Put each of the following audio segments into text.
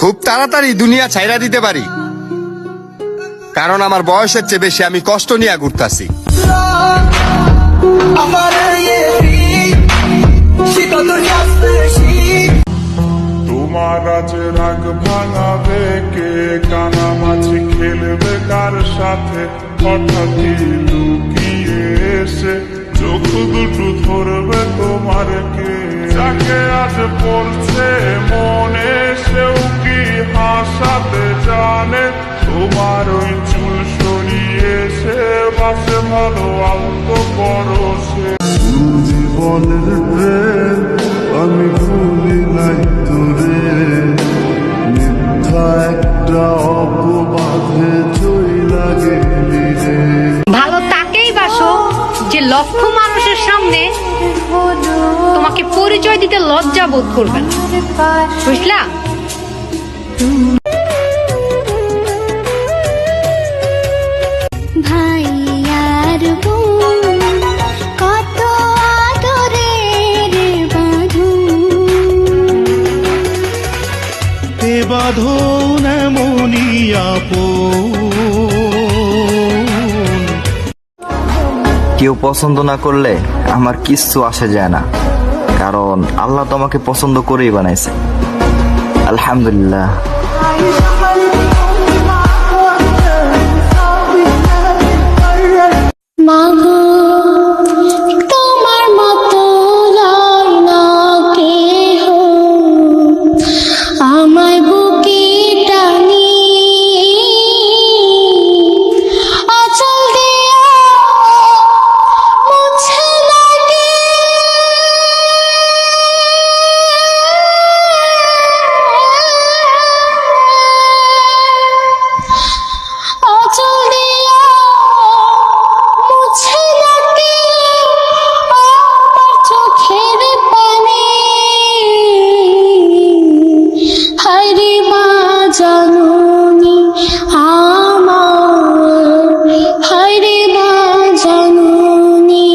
খুব তাড়াতাড়ি দুনিয়া ছাইরা দিতে পারি, কারণ আমার বয়সের চেয়ে বেশি আমি কষ্ট নিয়ে ঘুরতাছি। তোমার আজ রাগ ভাঙাবে কে, কানামাছি খেলবে কার সাথে, হঠাৎই লুকিয়ে এসে চোখ দুটো ধরবে তোমার কে। যাকে আজ পড়ছে মনে সেও কি হাসাতে জানে, তোমার ওই চুল সরিয়ে সে বাসে ভালো আলতো পরশে। জীবনের ট্রেন আমি ভুলি নাই তোরে, মিথ্যা একটা অপবাদে চইলা গেলি রে। ভালো তাকেই বাসো যে লক্ষ মানুষের সামনে তোমাকে পরিচয় দিতে লজ্জা বোধ করবে না, বুঝলা? ভাই আর বোন কত আদরের বাঁধন এমনই আপন। কেউ পছন্দ না করলে আমার কিচ্ছু আসে যায় না, কারণ আল্লাহ তোমাকে পছন্দ করেই বানাইছে। আলহামদুলিল্লাহ। মাগো তোমার মতো লয় না কেহ, আমায় বুকে টানি আঁচল দিয়া মুছে লাগে। আঁচল দিয়া মুছে লাগে আমার চোখের পানি। হায়রে মা জাননি আমার, হায়রে মা জাননি।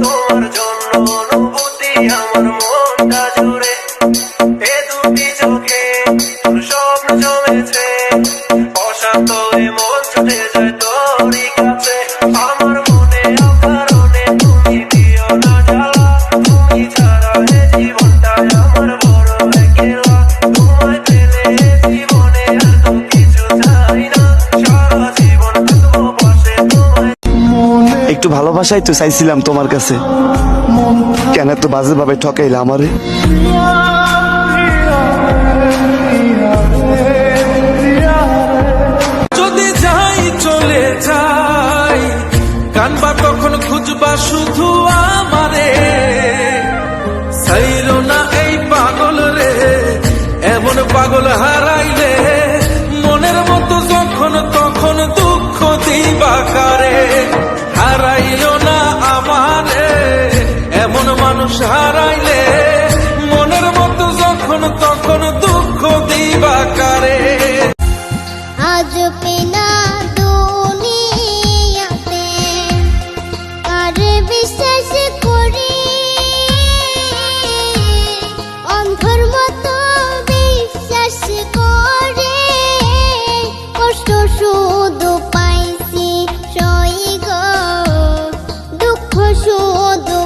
তোমার জন্য অনুভূতি আমার মনটা জুড়ে, এ দুটি চোখে তোর স্বপ্ন জমেছে, অশান্ত এ মন ছুটে যায় তোরই কাছে। আমার মনে অকারণে তুমি দিও না জ্বালা, তুমি ছাড়া এ জীবনটা আমার বড় একলা। তোমায় পেলে এ জীবনে আর তো কিছু চাই না, সারা জীবন থাকবো পাশে তোমায়। একটু ভালোবাসাই তো চাইছিলাম তোমার কাছে, কেন এত বাজে ভাবে ঠকাইলা আমারে? যদি যাই চলে যাই, কানবা তখন খুঁজবা শুধু আমারে। সাইরো না এই পাগল রে, এমন পাগল হারাইলে মনের মতো যখন তখন দুঃখ দিবা কারে। হারাইও না আমারে, এমন মানুষ হারাইলে মনের মতো যখন তখন দুঃখ দিবা কারে। আজ পেনা দুনিয়াতে আর বিশ্বাস করি, অন্ধর মতো বিশ্বাস করে কষ্ট শুধু পাইছি সই গো, দুঃখ শুধু